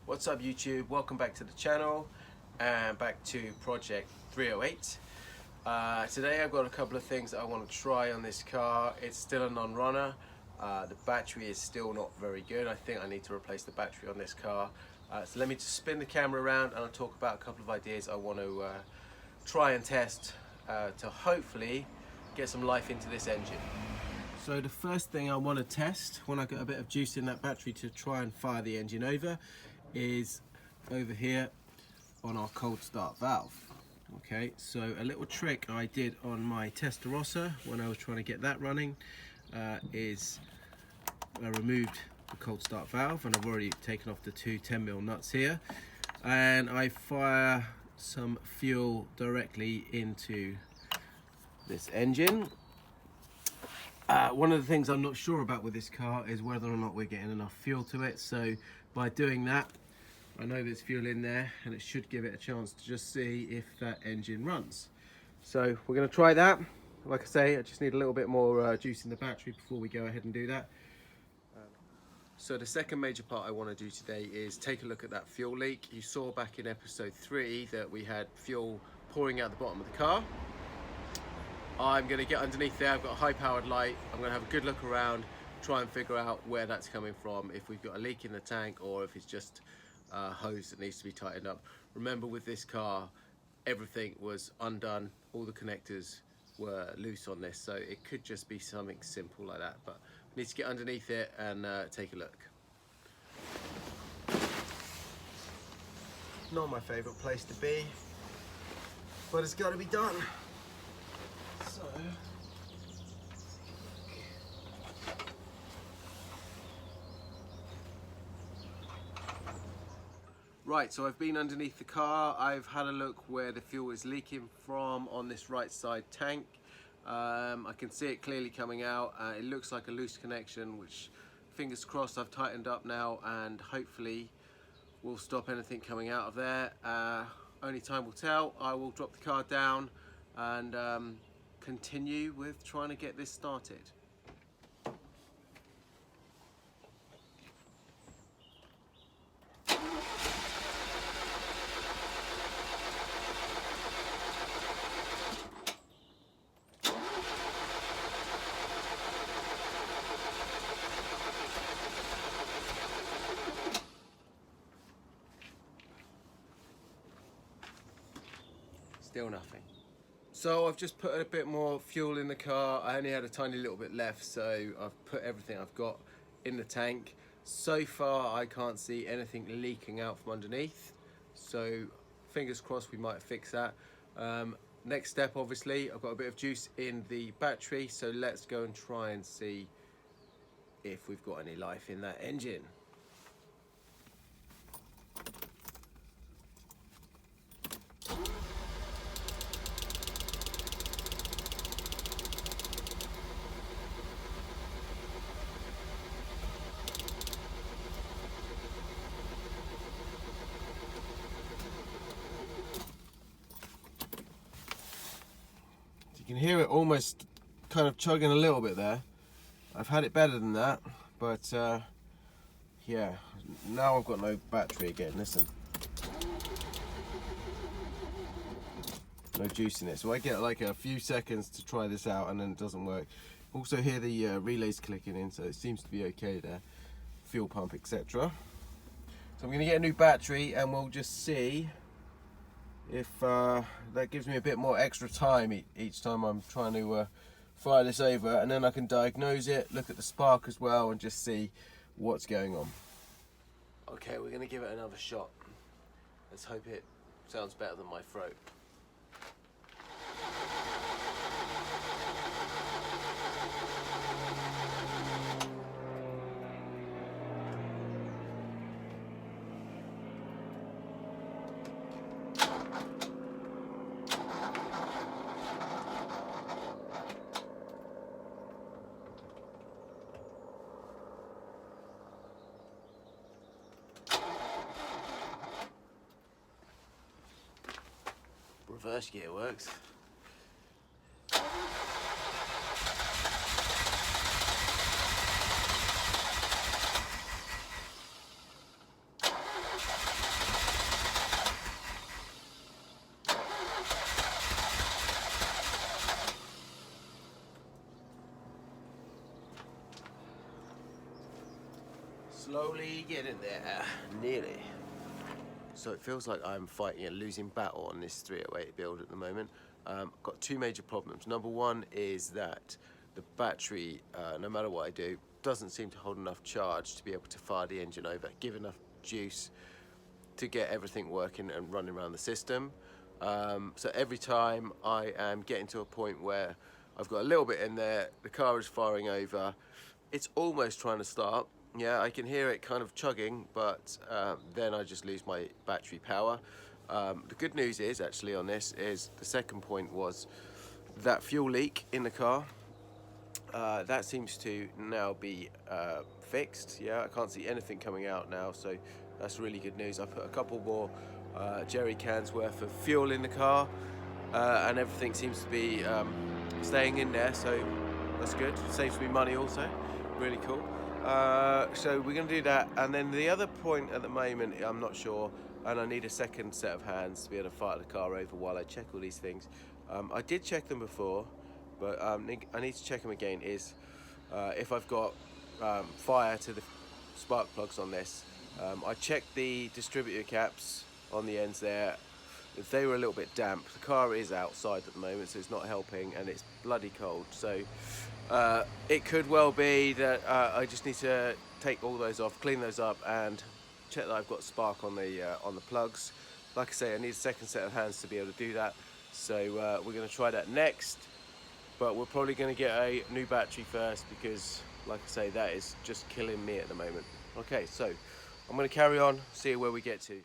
What's up YouTube? Welcome back to the channel and back to project 308. Today I've got a couple of things that I want to try on this car. It's still a non-runner. The battery is still not very good. I think I need to replace the battery on this car. So let me just spin the camera around and I'll talk about a couple of ideas I want to try and test to hopefully get some life into this engine. So the first thing I want to test when I get a bit of juice in that battery to try and fire the engine over is over here on our cold start valve. Okay, so a little trick I did on my Ratarossa when I was trying to get that running is I removed the cold start valve, and I've already taken off the two 10mm nuts here, and I fire some fuel directly into this engine. One of the things I'm not sure about with this car is whether or not we're getting enough fuel to it, so by doing that I know there's fuel in there and it should give it a chance to just see if that engine runs. So we're going to try that. Like I say, I just need a little bit more juice in the battery before we go ahead and do that. So the second major part I want to do today is take a look at that fuel leak. You saw back in episode 3 that we had fuel pouring out the bottom of the car. I'm going to get underneath there. I've got a high powered light. I'm going to have a good look around, try and figure out where that's coming from, if we've got a leak in the tank or if it's just a hose that needs to be tightened up. Remember, with this car everything was undone, all the connectors were loose on this, so it could just be something simple like that, but we need to get underneath it and take a look. Not my favourite place to be, but it's got to be done. So right, so I've been underneath the car. I've had a look where the fuel is leaking from on this right side tank. I can see it clearly coming out. It looks like a loose connection, which fingers crossed I've tightened up now, and hopefully will stop anything coming out of there. Only time will tell. I will drop the car down and continue with trying to get this started. Still nothing. So I've just put a bit more fuel in the car. I only had a tiny little bit left, so I've put everything I've got in the tank. So far I can't see anything leaking out from underneath, so fingers crossed we might fix that. Next step, obviously, I've got a bit of juice in the battery, so let's go and try and see if we've got any life in that engine. You can hear it almost kind of chugging a little bit there. I've had it better than that, but yeah, now I've got no battery again. Listen, no juice in it, so I get like a few seconds to try this out and then it doesn't work. Also hear the relays clicking in, so it seems to be okay there, fuel pump, etc. So I'm going to get a new battery and we'll just see if that gives me a bit more extra time each time I'm trying to fire this over, and then I can diagnose it, look at the spark as well, and just see what's going on. Okay, we're going to give it another shot. Let's hope it sounds better than my throat. Reverse gear works. Slowly getting there, nearly. So it feels like I'm fighting a losing battle on this 308 build at the moment. Got two major problems. Number one is that the battery, no matter what I do, doesn't seem to hold enough charge to be able to fire the engine over, give enough juice to get everything working and running around the system. So every time I am getting to a point where I've got a little bit in there, the car is firing over, it's almost trying to start. Yeah, I can hear it kind of chugging, but then I just lose my battery power. The good news is, actually, on this, is the second point was that fuel leak in the car. That seems to now be fixed. Yeah, I can't see anything coming out now, so that's really good news. I put a couple more jerry cans worth of fuel in the car, and everything seems to be staying in there, so that's good. Saves me money also. Really cool. So we're going to do that, and then the other point at the moment, I'm not sure, and I need a second set of hands to be able to fire the car over while I check all these things. I did check them before, but I need to check them again, is if I've got fire to the spark plugs on this. I checked the distributor caps on the ends there. If they were a little bit damp, the car is outside at the moment, so it's not helping, and it's bloody cold. So it could well be that I just need to take all those off, clean those up, and check that I've got spark on the plugs. Like I say, I need a second set of hands to be able to do that. So we're going to try that next, but we're probably going to get a new battery first because, like I say, that is just killing me at the moment. Okay, so I'm going to carry on, see where we get to.